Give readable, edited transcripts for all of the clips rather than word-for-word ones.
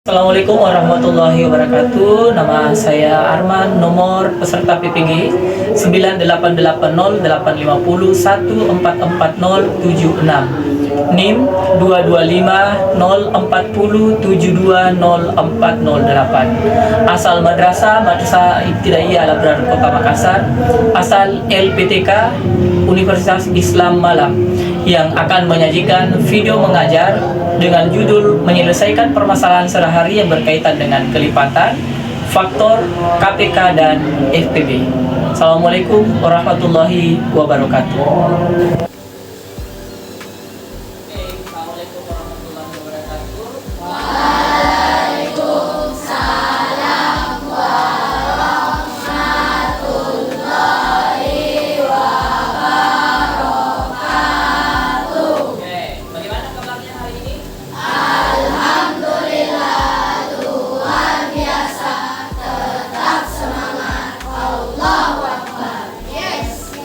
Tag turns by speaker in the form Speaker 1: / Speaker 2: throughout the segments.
Speaker 1: Assalamualaikum warahmatullahi wabarakatuh. Nama saya Arman, nomor peserta PPG 98808501444076. NIM 2250407204008. Asal Madrasah Ibtidaiyah Al-Abrar Kota Makassar. Asal LPTK Universitas Islam Malang, yang akan menyajikan video mengajar dengan judul menyelesaikan permasalahan sehari-hari yang berkaitan dengan kelipatan, faktor, KPK, dan FPB. Assalamualaikum warahmatullahi wabarakatuh. Assalamualaikum warahmatullahi wabarakatuh. Bagaimana kabarnya hari ini?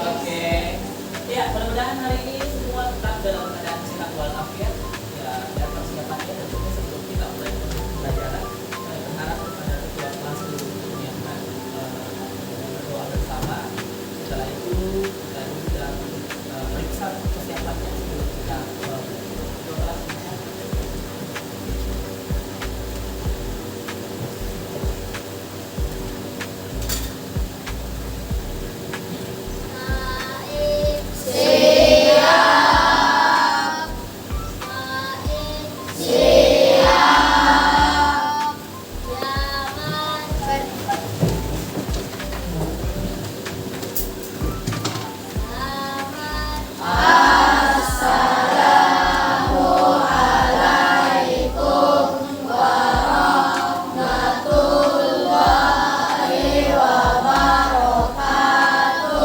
Speaker 1: Oke. Ya, mudah-mudahan hari ini semua tetap dalam keadaan sehat walafiat. Ya, dan persiapannya tentunya sebelum kita mulai pembelajaran, berharap kepada ketua kelas dulu untuk menyiapkan doa bersama. Setelah itu kita juga periksa kesiapannya sebelum kita doa kelas.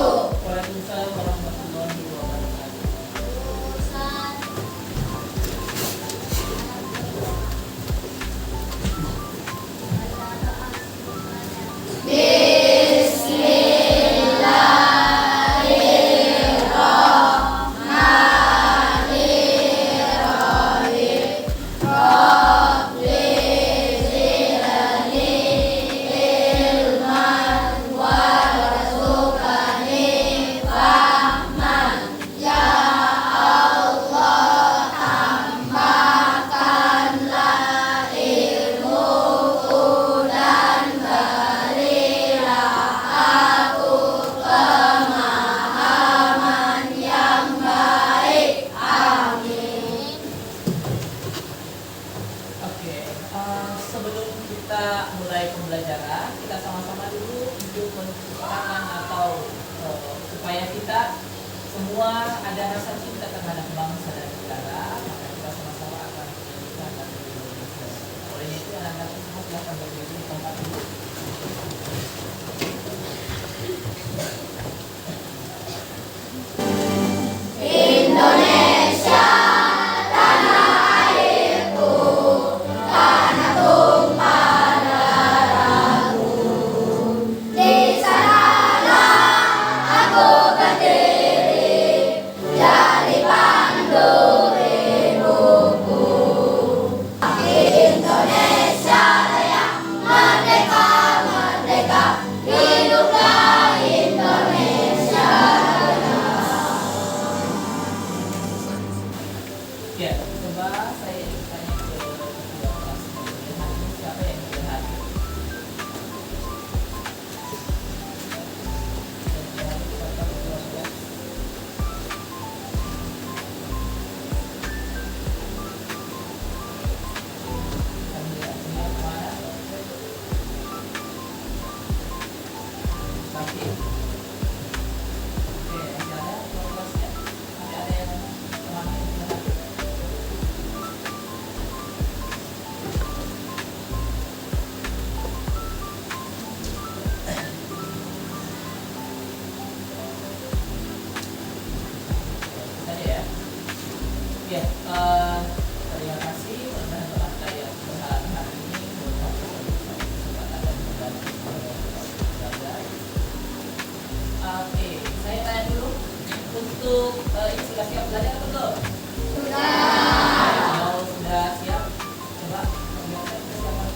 Speaker 1: Waalaikumsalam warahmatullahi wabarakatuh. Oke, sebelum kita mulai pembelajaran, kita sama-sama dulu untuk menciptakan atau supaya kita semua ada rasa cinta terhadap bangsa dan negara, maka kita sama-sama akan menyanyikan lagu Indonesia. Oleh itu, anak-anak semua silakan berdiri di tempat dulu. Ya, coba saya ingin tanya ke ketua kelas kemudian hari ini siapa yang sudah hadir? Sakit. Oke, masih ada ketua kelasnya? Masih ada yang temannya yang sudah hadir? Tadi ya. Ya, terima kasih teman-teman yang berhadir hari ini untuk kesempatan dan belajar. Oke, saya tanya dulu untuk ini sudah siap belajar atau belum? Sudah. Kalau sudah siap, coba perlihatkan kesiapan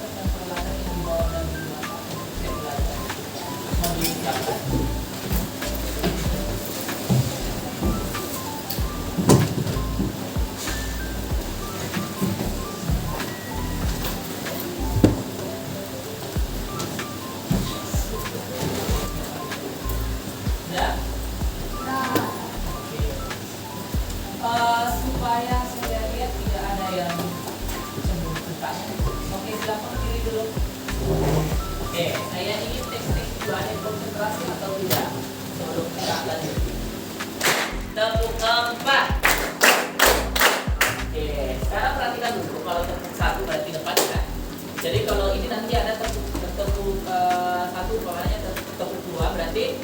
Speaker 1: silakan berdiri dulu. Oke, saya ingin tes-tes juga ada konsentrasi atau tidak sebelum kita lanjut. Tepuk 4. Oke, sekarang perhatikan dulu kalau tepuk 1 berarti depan ya. Jadi kalau ini nanti ada tepuk 1 umpamanya tepuk 2 berarti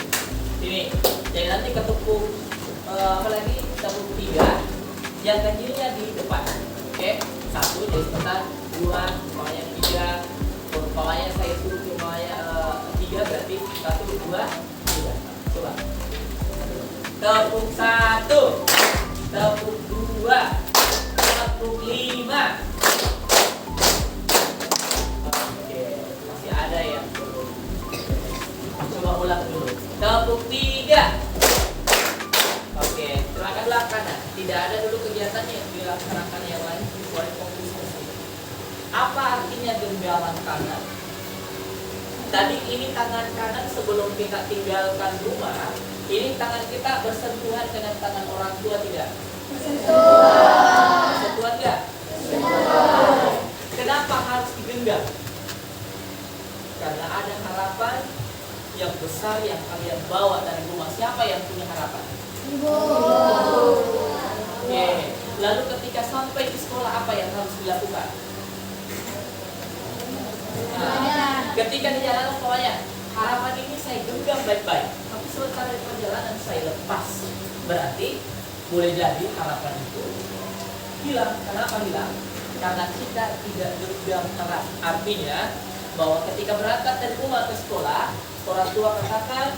Speaker 1: ini. Jadi nanti ketepuk apalagi tepuk 3 yang kecilnya di depan. Oke, 1 jadi sebentar, 2 umpamanya 3, umpamanya saya suruh umpamanya 3 berarti 1, 2, 3. Coba. Tepuk 1, tepuk 2, tepuk 5. Oke, masih ada yang belum. Coba ulang dulu. Tepuk 3. Oke, gerakan kanan. Tidak ada dulu kegiatan yang dilaksanakan yang lain kecuali fokus ke sini. Apa artinya genggaman kanan? Tadi ini tangan kanan sebelum kita tinggalkan rumah, ini tangan kita bersentuhan dengan tangan orang tua tidak? Bersentuhan enggak? Kenapa harus digenggam? Karena ada harapan yang besar yang kalian bawa dari rumah. Siapa yang punya harapan? Ibu. Oke. Lalu ketika sampai di sekolah apa yang harus dilakukan? Nah, ketika di jalan pokoknya harapan ini saya genggam baik-baik. Tapi sementara di perjalanan saya lepas. Berarti boleh jadi harapan itu hilang. Kenapa hilang? Karena kita tidak genggam erat. Artinya bahwa ketika berangkat dari rumah ke sekolah, orang tua katakan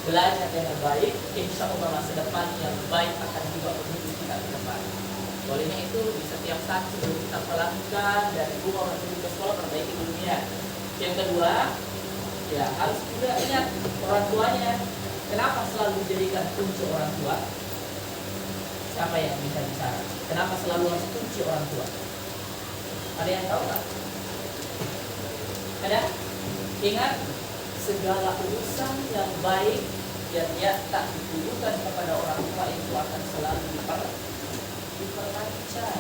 Speaker 1: belajar dengan baik, insya Allah masa depan yang baik akan juga menuju kita ke depan. Olehnya itu di setiap saat sebelum kita melakukan dari rumah menuju ke sekolah, perbaiki dulunya. Yang kedua, ya harus juga ingat orang tuanya. Kenapa selalu dijadikan kunci orang tua? Siapa yang bisa bicara? Kenapa selalu harus kunci orang tua? Ada yang tahu nggak? Ada? Ingat, segala urusan yang baik yang tak ditujukan kepada orang tua itu akan selalu diperlancar.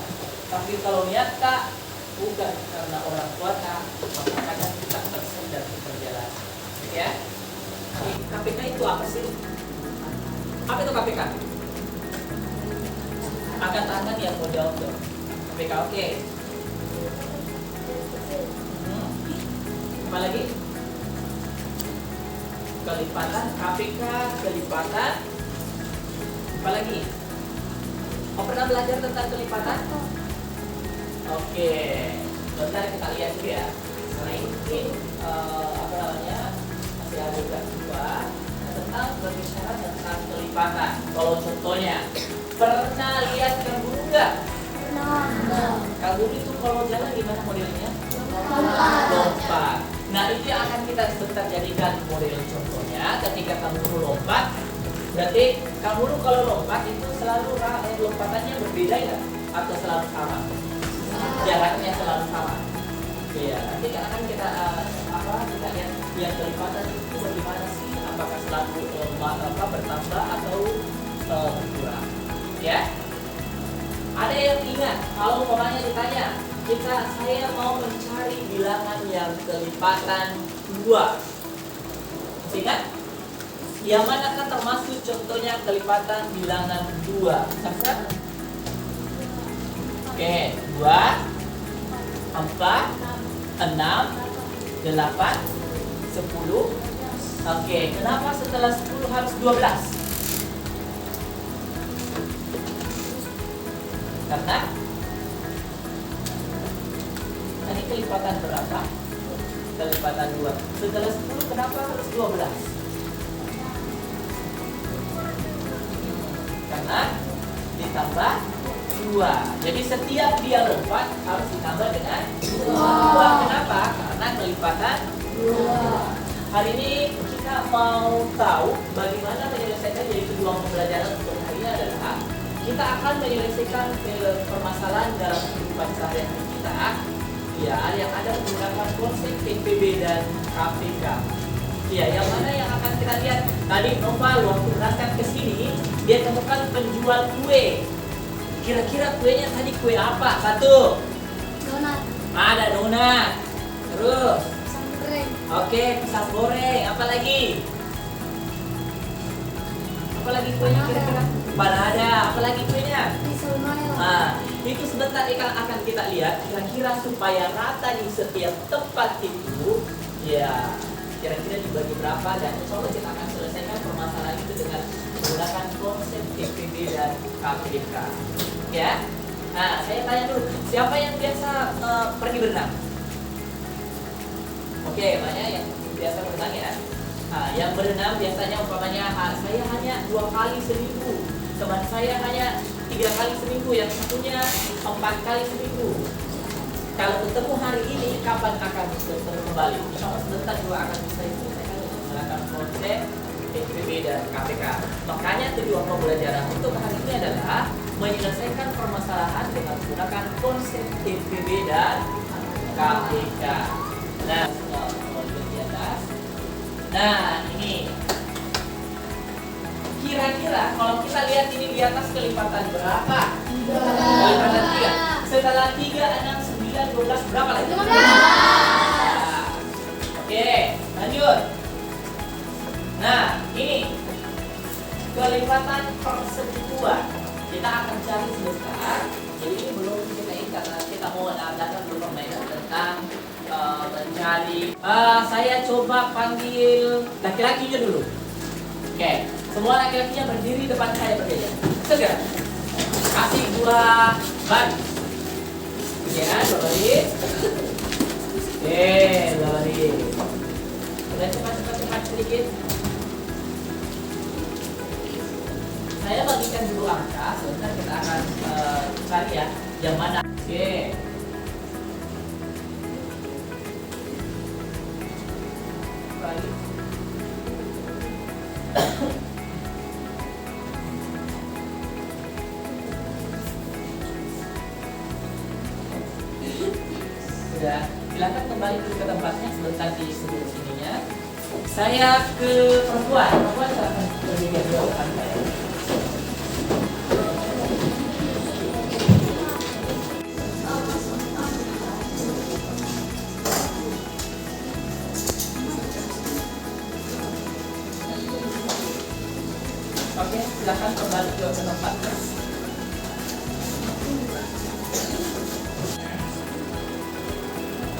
Speaker 1: Tapi kalau nyata bukan karena orang tua tak, maka kadang kita tersendat di perjalanan. Ya? KPK itu apa sih? Apa itu KPK? Angkat tangan yang mau jawab dong. KPK oke. Apa lagi? Kelipatan, KPK, kelipatan. Apa lagi? Oh, pernah belajar tentang kelipatan? Oke, bentar kita lihat dulu ya. Selain mungkin apa namanya masih ada juga tentang berbicara tentang kelipatan. Kalau contohnya, pernah lihat kanguru nggak? Pernah. Kanguru itu kalau jalan gimana modelnya? Lompat. Nah itu yang akan kita sebentar jadikan model contohnya. Ketika kanguru lompat, berarti kanguru kalau lompat itu selalu lompatannya berbeda ya? Atau selalu sama? Jaraknya selalu sama. Iya, nanti akan kita kita lihat yang kelipatan itu bagaimana sih? Apakah selalu bertambah atau berkurang? Ya. Ada yang ingat kalau umpamanya ditanya, saya mau mencari bilangan yang kelipatan 2. Ingat? Yang manakah termasuk contohnya kelipatan bilangan 2? Bisa? Oke, 2, 4, 6, 8, 10. Oke, kenapa setelah 10 harus 12? Karena tadi kelipatan berapa? Kelipatan 2. Setelah 10 kenapa harus 12? Karena ditambah 2. Jadi setiap dia lompat harus ditambah dengan 2. Kenapa? Karena kelipatan 2. Hari ini kita mau tahu bagaimana menyelesaikan. Jadi kedua pembelajaran untuk hari ini adalah kita akan menyelesaikan permasalahan dalam kehidupan sehari-hari kita, ya, yang ada menggunakan konsep PPB dan KPK. Ya, yang mana yang akan kita lihat? Tadi Noval waktu berangkat ke sini, dia temukan penjual kue. Kira-kira kuenya tadi kue apa? 1.
Speaker 2: Donat.
Speaker 1: Ada donat. Terus,
Speaker 2: Pisang goreng.
Speaker 1: oke, pisang goreng. Apa lagi? Apa lagi kuenya kira-kira? Panada. Apa lagi kuenya?
Speaker 2: Pisau mayo.
Speaker 1: Nah, itu sebentar akan kita lihat kira-kira supaya rata di setiap tempat itu, ya kira-kira dibagi berapa, dan insya Allah kita akan selesaikan permasalahan itu dengan menggunakan konsep TPB dan KPK. Ya. Nah, saya tanya dulu, siapa yang biasa pergi berenang? Oke, banyak yang biasa berenang ya. Nah, yang berenang biasanya umpamanya saya hanya 2 kali seminggu, teman saya hanya 3 kali seminggu, yang satunya 4 kali seminggu. Kalau ketemu hari ini, kapan akan bertemu kembali? Insya Allah sebentar juga akan bisa diselesaikan dengan menggunakan konsep TPB dan KPK. Makanya tujuan pembelajaran untuk hari ini adalah menyelesaikan permasalahan dengan menggunakan konsep TPB dan KPK. Nah, di atas. Nah, ini kira-kira kalau kita lihat ini di atas kelipatan berapa? Kelipatan 3. Setelah 3, 6, 9, 12 berapa lagi?
Speaker 2: 15.
Speaker 1: Nah, oke, lanjut. Nah, ini kelipatan persekutuan. Kita akan cari sebentar. Jadi ini belum kita ini karena kita mau adakan dulu permainan tentang mencari. Saya coba panggil laki-lakinya dulu. Oke, semua laki-lakinya berdiri depan saya berdiri. Segera. Kasih 2 baris. Ya, 2 baris. Oke, 2 baris. Udah cepat sedikit. Saya bagikan dulu angka, sebentar kita akan cari ya yang mana. Oke. Balik. Sudah, silakan kembali ke tempatnya sebentar di sebelah sininya. Saya ke perempuan silakan berdiri di depan saya. Oke, silakan kembali ke tempatnya.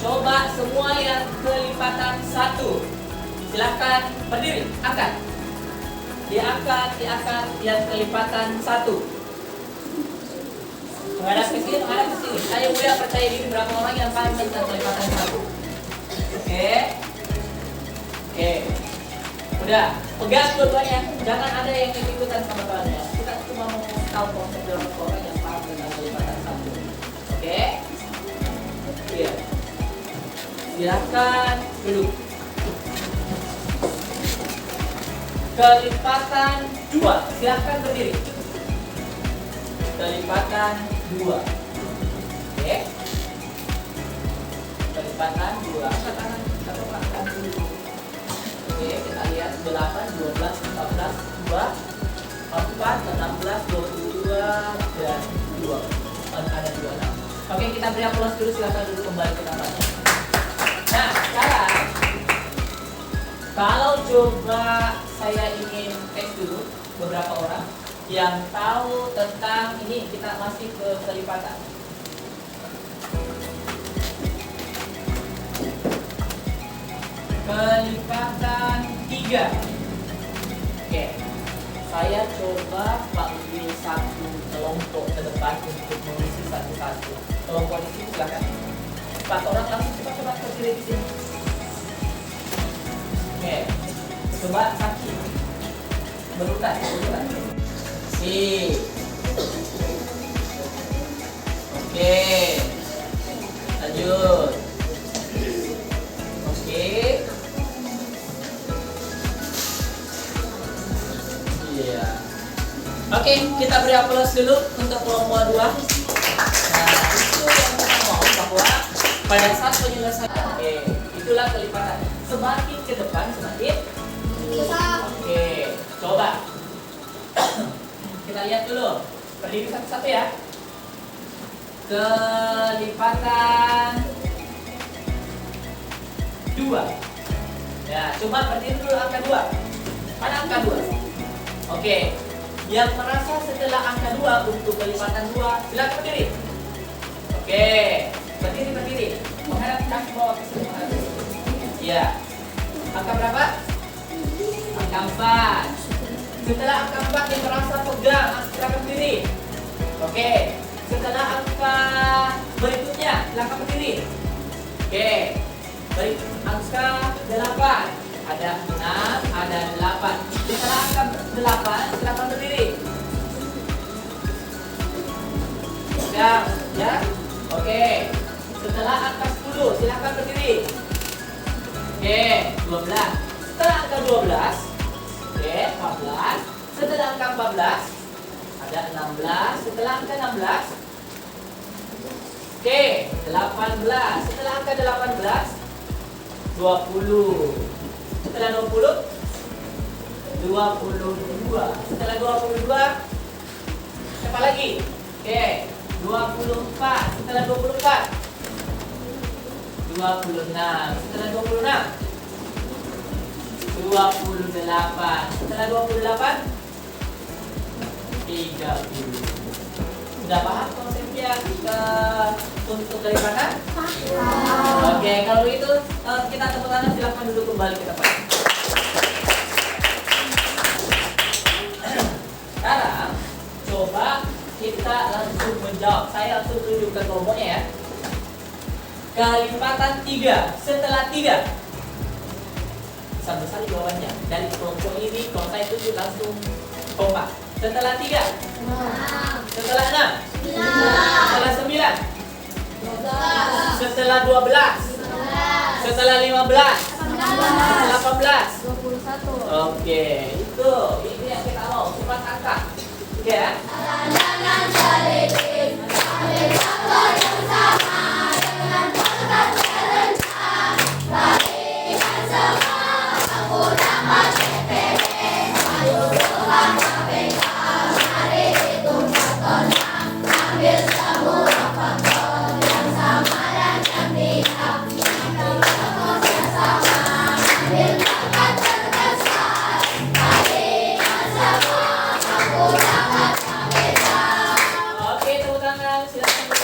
Speaker 1: Coba semua yang kelipatan 1. Silakan berdiri, angkat. Diangkat yang kelipatan 1. Menghadap ke sini. Saya udah percaya diri berapa orang yang paham tentang kelipatan 1. Oke. Udah, pegang dua-duanya. Jangan ada yang ikut-ikutan sama kawannya. Kita cuma mau tahu konsep berapa orang yang paham tentang kelipatan 1. Oke. Iya. Silakan duduk. Kelipatan 2. Silakan berdiri. Kelipatan 2. Oke. Kelipatan 2. Angkat tangan. Satu angkat dulu. Oke, kita lihat 8, 12, 14, 2, 4, 16, 22 dan 2. Ada 26. Oke, kita beri aplaus dulu. Silakan duduk kembali ke tempatnya. Nah, sekarang kalau coba saya ingin tes dulu beberapa orang yang tahu tentang ini, kita masih ke kelipatan. Kelipatan 3. Oke, saya coba panggil satu kelompok ke depan untuk mengisi satu-satu. Kelompok di sini silakan. 4 orang langsung cepat-cepat berdiri di sini. Oke, coba kaki berurutan. Oke, lanjut. Oke. Iya. Oke, kita beri aplaus dulu untuk kelompok 2. Nah, itu yang kita mau bahwa pada saat penyelesaian, oke, itulah kelipatan. Semakin ke depan semakin
Speaker 2: Besar.
Speaker 1: oke, coba kita lihat dulu. Berdiri satu-satu ya. kelipatan 2. Ya, coba berdiri dulu angka 2. Mana angka 2? Oke. Yang merasa setelah angka 2 untuk kelipatan 2, silakan berdiri. Oke. Berdiri. Menghadap kaki bawah ke sini. Ya. Angka berapa? Angka 4. Setelah angka 4 yang merasa pegang, silakan berdiri. Oke. Setelah angka berikutnya, silakan berdiri. Oke. Baik, angka 8. Ada 6, ada 8. Setelah angka 8, silakan berdiri. Ya. Oke. Setelah angka 10, silakan berdiri. Oke, 12. Setelah angka 12, oke, 14. Setelah angka 14, ada 16. Setelah angka 16, oke, 18. Setelah angka 18, 20. Setelah 20, 22. Setelah 22, siapa lagi? Oke, 24. Setelah 24, 26. Setelah 26, 28. Setelah 28, 30. Sudah paham konsepnya untuk kelipatan? Oke, kalau begitu kita tepuk tangan, silakan duduk kembali ke tempat. Sekarang coba kita langsung menjawab. Saya langsung tunjukkan kelompoknya ya. Kelipatan 3 setelah 3. Sambil sekali jawabannya. Dari kelompok ini kalau saya tunjuk langsung kompak. Setelah 3. Setelah 6. Setelah 9. Setelah 12. Setelah 15. 18.
Speaker 2: 21.
Speaker 1: Oke, itu yang kita mau, cepat angka. Oke ya. Oke, tepuk tangan, silakan.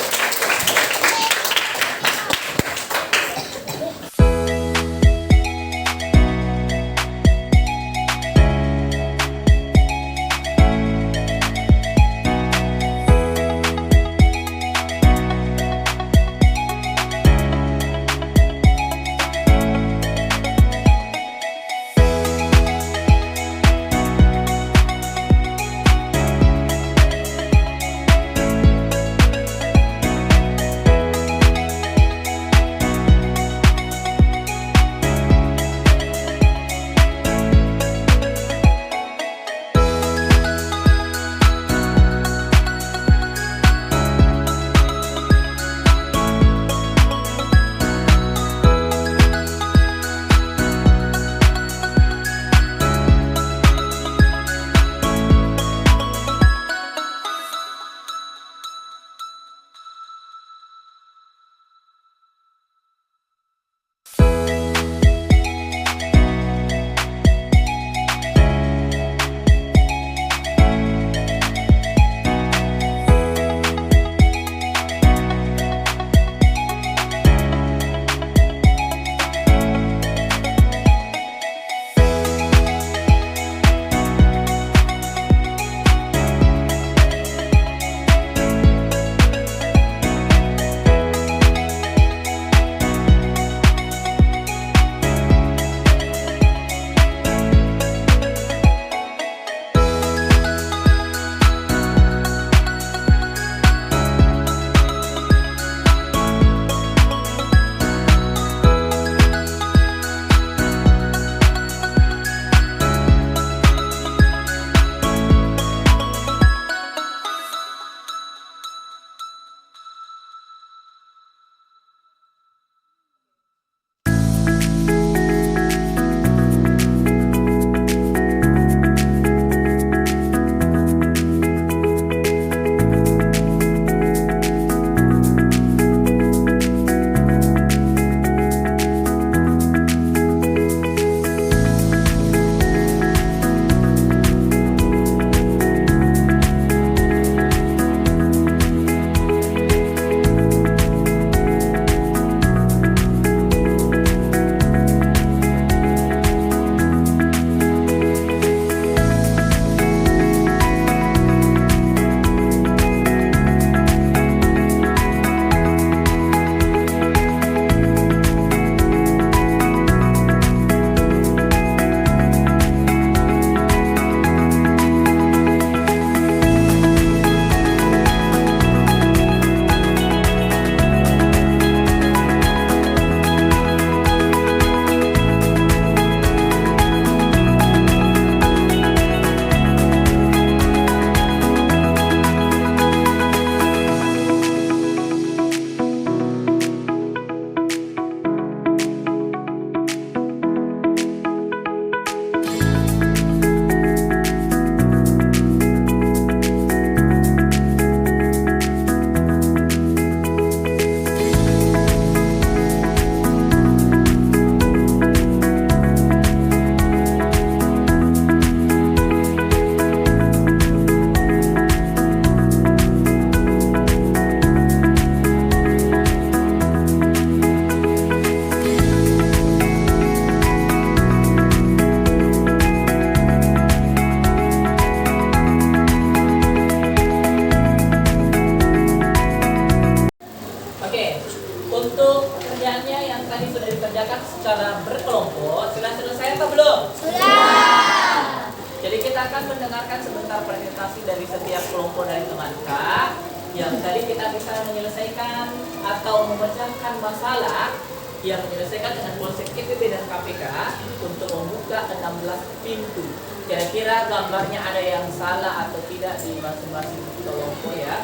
Speaker 1: tadi sudah dikerjakan secara berkelompok. Sudah selesai atau belum?
Speaker 2: Sudah.
Speaker 1: Jadi kita akan mendengarkan sebentar presentasi dari setiap kelompok dari teman Kak. Yang tadi kita bisa menyelesaikan atau memecahkan masalah yang menyelesaikan dengan konsep KPB dan KPK untuk membuka 16 pintu. Kira-kira gambarnya ada yang salah atau tidak di masing-masing kelompok ya.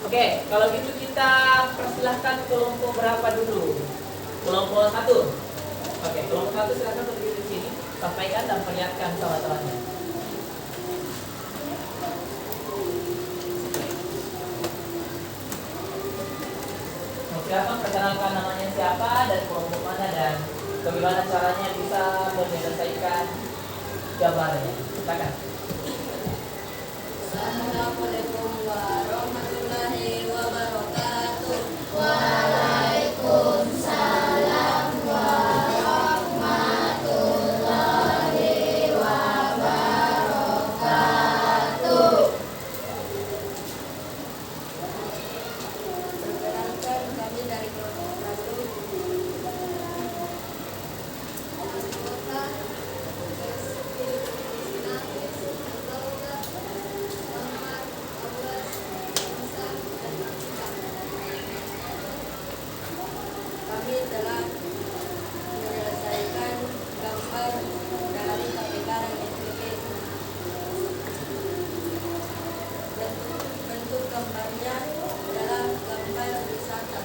Speaker 1: Oke, kalau gitu kita persilahkan kelompok berapa dulu? Kelompok 1. Oke, kelompok 1 silakan berdiri di sini, sampaikan dan perlihatkan sama temannya. Silakan perkenalkan namanya siapa dan kelompok mana dan bagaimana caranya bisa menyelesaikan gambarnya. Silakan.
Speaker 2: Assalamualaikum warahmatullahi wabarakatuh.
Speaker 3: Waalaikumsalam warahmatullahi wabarakatuh.
Speaker 2: Perkenalkan kami dari kelompok 1. Anggota Krisna, Anggota Muhammad, Abbas, Musa, dan Afrika. Kami telah menyelesaikan gambar dari KPK dan SPP. Bentuk gambarnya adalah gambar wisata.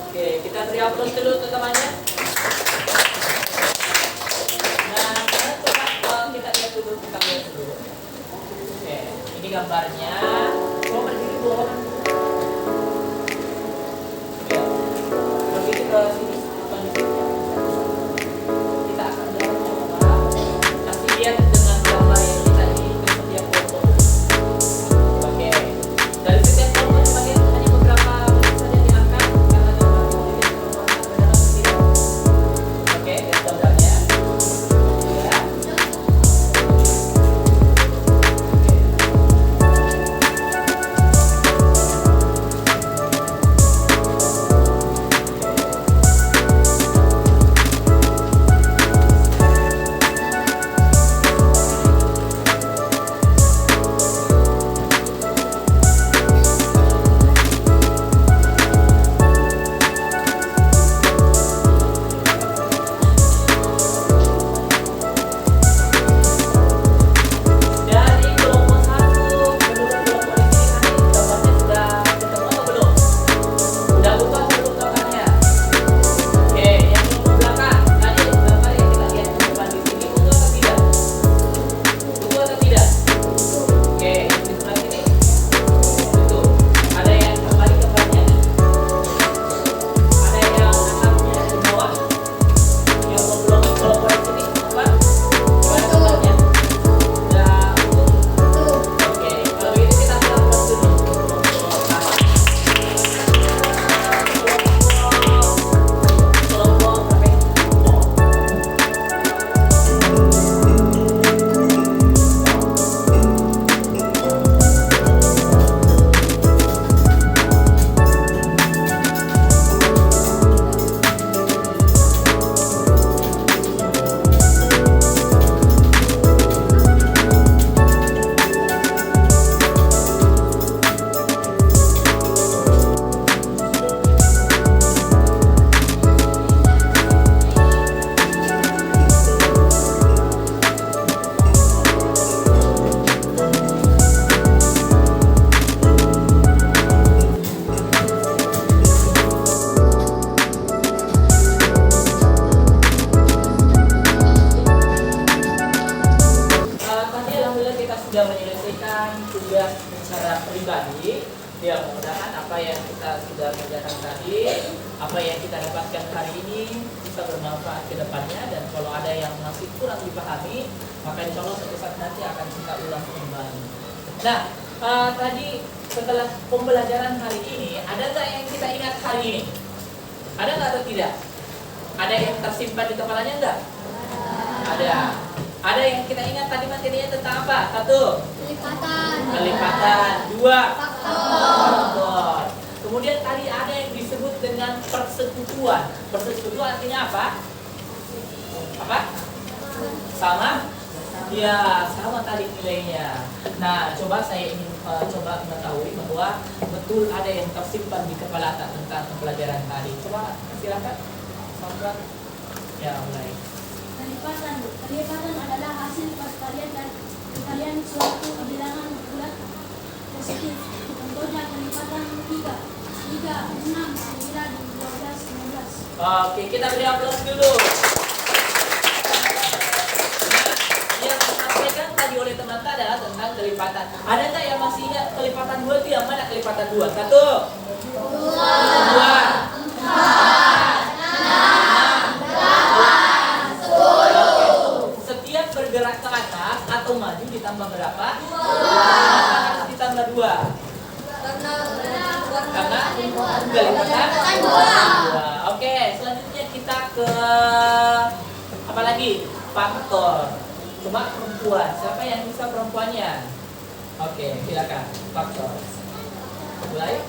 Speaker 1: Oke, kita beri aplaus dulu untuk temannya. Nah, sekarang coba kita lihat dulu, Oke, ini gambarnya. Coba berdiri dua orang. Ya, berdiri ke sini. Kita akan coba kasih lihat dengan gambar yang kita ini ke setiap foto. Oke, dari setiap kelompok sebagian hanya beberapa menit saja diangkat karena gambar ini berdalam tidak. Oke, lihat gambarnya. Ya. Dari kelompok 1 menuju kelompok ini gambarnya sudah ketemu atau belum? Sudah buka belum gambarnya? Oke, yang kelompok belakang tadi gambar yang kita lihat di depan di sini utuh atau tidak? Utuh atau tidak? Oke, yang di sebelah sini utuh. Ada yang kembali gambarnya? Ada yang atapnya di bawah? Yang kelompok di sini apa? Gimana gambarnya? Sudah utuh? Oke, kalau ini kita melakukan dulu. Kelompok berapa ini? Tadi alhamdulillah kita sudah menyelesaikan tugas secara pribadi. Ya, mudah-mudahan apa yang kita sudah kerjakan tadi, apa yang kita dapatkan hari ini bisa bermanfaat ke depannya, dan kalau ada yang masih kurang dipahami, maka insya Allah suatu saat nanti akan kita ulang kembali. Nah, tadi setelah pembelajaran hari ini, ada nggak yang kita ingat hari ini? Ada nggak atau tidak? Ada yang tersimpan di kepalanya nggak? Ada. Ada yang kita ingat tadi materinya tentang apa? Satu,
Speaker 2: Lipatan.
Speaker 1: kelipatan. Dua,
Speaker 2: Faktor.
Speaker 1: faktor. Kemudian tadi ada yang disebut dengan persekutuan. Persekutuan artinya apa? Apa? Sama? Ya, sama tadi nilainya. Nah, coba saya ingin coba mengetahui bahwa betul ada yang tersimpan di kepala tak tentang pelajaran tadi. Coba silakan. Sandra. Ya, mulai.
Speaker 4: Kelipatan adalah hasil perkalian suatu bilangan bulat positif. Contohnya kelipatan 3, 6, 9, 12, 15.
Speaker 1: Oke, kita beri aplaus dulu. Yang disampaikan tadi oleh teman kita adalah tentang kelipatan. Ada nggak yang masih ingat kelipatan 2 itu yang mana kelipatan 2? 1, 2, 4, setiap bergerak ke atas atau maju ditambah berapa? 2. Harus ditambah 2. Karena kelipatan 2. Oke, selanjutnya kita ke apa lagi? Faktor. Coba perempuan. Siapa yang bisa perempuannya? Oke, silakan. Faktor. Mulai.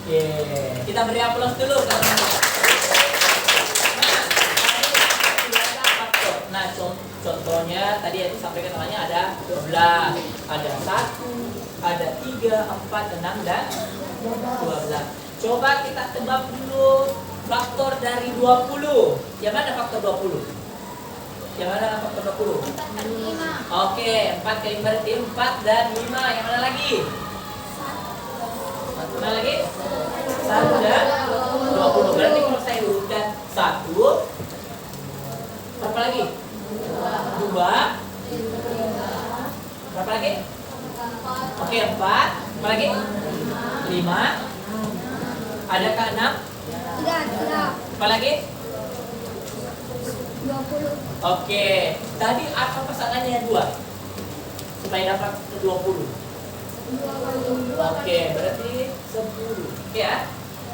Speaker 1: Oke, kita beri aplaus dulu karena nah, contohnya tadi yang disampaikan namanya ada 12, ada 1, ada 3, 4, 6 dan 12. Coba kita tebak dulu faktor dari 20. Yang mana faktor 20? Yang mana faktor 20?
Speaker 3: 5.
Speaker 1: Oke, 4 kali berarti 4 dan 5. Yang mana lagi? Mana lagi? 1 dan 20. Berarti kalau saya urutkan 1, berapa lagi? 2. Berapa lagi? Oke, 4. Apa lagi? 5. Adakah 6?
Speaker 3: Tidak.
Speaker 1: Apa lagi?
Speaker 3: 20.
Speaker 1: Oke, tadi apa pasangannya 2? Supaya dapat 20.
Speaker 3: 2 kali 2
Speaker 1: Oke, berarti 10. Ya.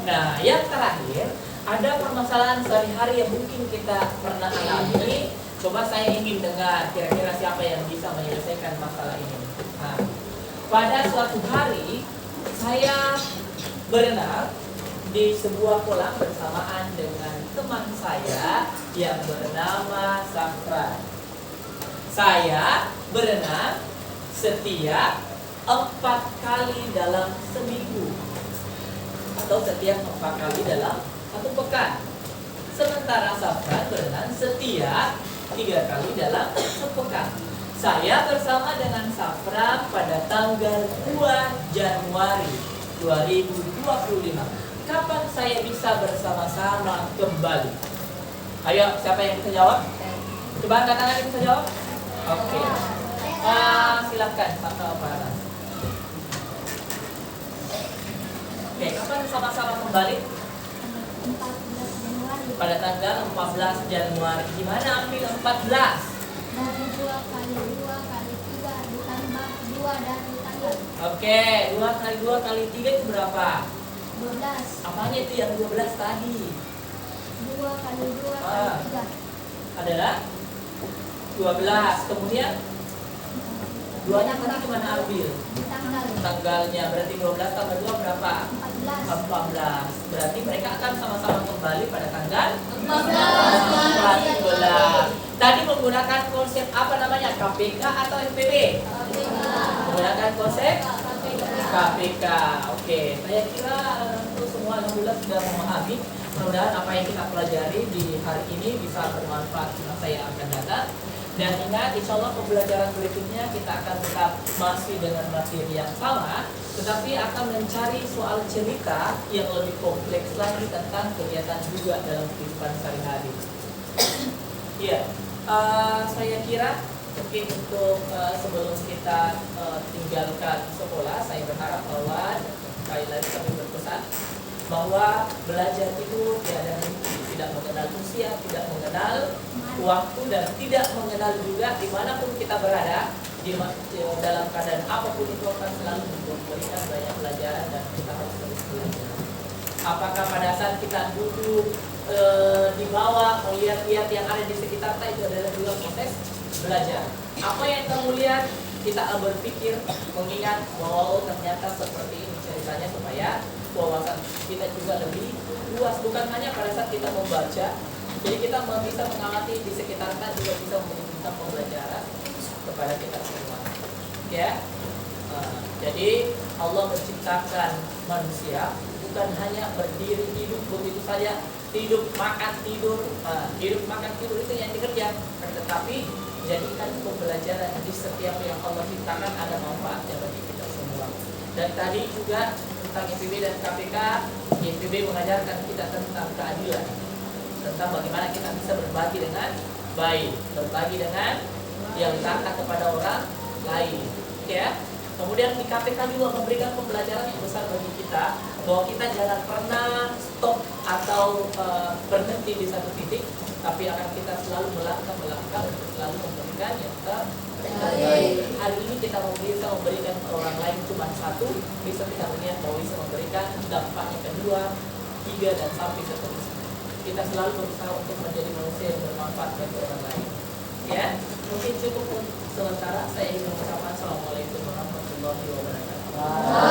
Speaker 1: Nah, yang terakhir ada permasalahan sehari-hari yang mungkin kita pernah alami. Coba saya ingin dengar kira-kira siapa yang bisa menyelesaikan masalah ini. Nah, pada suatu hari saya berenang di sebuah kolam bersamaan dengan teman saya yang bernama Safra. Saya berenang setiap 4 kali dalam seminggu atau setiap 4 kali dalam 1 pekan. Sementara Safran berenang setiap 3 kali dalam sepekan. Saya bersama dengan Safran pada tanggal 2 Januari 2025. Kapan saya bisa bersama-sama kembali? Ayo, siapa yang bisa jawab? Coba angkat tangan yang bisa jawab. Oke. Silakan Safran Farah. Oke, kapan sama-sama kembali?
Speaker 4: 14 Januari.
Speaker 1: Pada tanggal 14 Januari. Gimana ambil 14?
Speaker 4: Dari 2 kali 2 kali 3 ditambah 2 dari tanggal.
Speaker 1: Oke, 2 kali 2 kali 3 itu berapa?
Speaker 4: 12.
Speaker 1: Apanya itu yang 12 tadi?
Speaker 4: 2 kali 2 kali 3.
Speaker 1: Adalah 12. Kemudian 2-nya tadi kemana ambil?
Speaker 4: Di tanggal
Speaker 1: Tanggalnya berarti 12 tambah 2 berapa?
Speaker 4: 14.
Speaker 1: 14. Berarti mereka akan sama-sama kembali pada tanggal
Speaker 3: 14.
Speaker 1: 14. Tadi menggunakan konsep apa namanya? KPK atau SPB? Menggunakan konsep KPK. Oke, saya kira untuk semua alhamdulillah sudah memahami. Mudah-mudahan apa yang kita pelajari di hari ini bisa bermanfaat di masa yang akan datang. Dan ingat, insya Allah pembelajaran berikutnya kita akan tetap masih dengan materi yang sama, tetapi akan mencari soal cerita yang lebih kompleks lagi tentang kegiatan juga dalam kehidupan sehari-hari. Iya, saya kira mungkin untuk sebelum kita tinggalkan sekolah, saya berharap bahwa sekali lagi kami berpesan bahwa belajar itu tidak mengenal usia, tidak mengenal waktu, dan tidak mengenal juga dimanapun kita berada, dalam keadaan apapun itu akan selalu memberikan banyak pelajaran dan kita harus terus belajar. Apakah pada saat kita duduk di bawah melihat-lihat yang ada di sekitar kita, itu adalah juga proses belajar. Apa yang kamu lihat, kita berpikir, mengingat bahwa ternyata seperti ini ceritanya, supaya wawasan kita juga lebih luas. Bukan hanya pada saat kita membaca, jadi kita bisa mengamati di sekitar kita, juga bisa memberikan pembelajaran kepada kita semua. Ya, jadi Allah menciptakan manusia bukan hanya berdiri hidup begitu saja, hidup makan tidur, hidup makan tidur itu yang dikerja, tetapi jadikan pembelajaran di setiap yang Allah ciptakan ada manfaatnya bagi kita semua. Dan tadi juga tentang IPB dan KPK, IPB mengajarkan kita tentang keadilan, tentang bagaimana kita bisa berbagi dengan baik, berbagi dengan yang taat kepada orang lain, ya. Kemudian di KPK juga memberikan pembelajaran yang besar bagi kita, bahwa kita jangan pernah stop atau berhenti di satu titik, tapi akan kita selalu melangkah untuk selalu memberikan yang terbaik. Hari ini kita bisa memberikan ke orang lain cuma satu, bisa kita melihat bahwa bisa memberikan dampaknya kedua, tiga, dan sampai seterusnya. Kita selalu berusaha untuk menjadi manusia yang bermanfaat bagi orang lain. Ya, mungkin cukup sementara. Saya ingin mengucapkan assalamualaikum warahmatullahi wabarakatuh.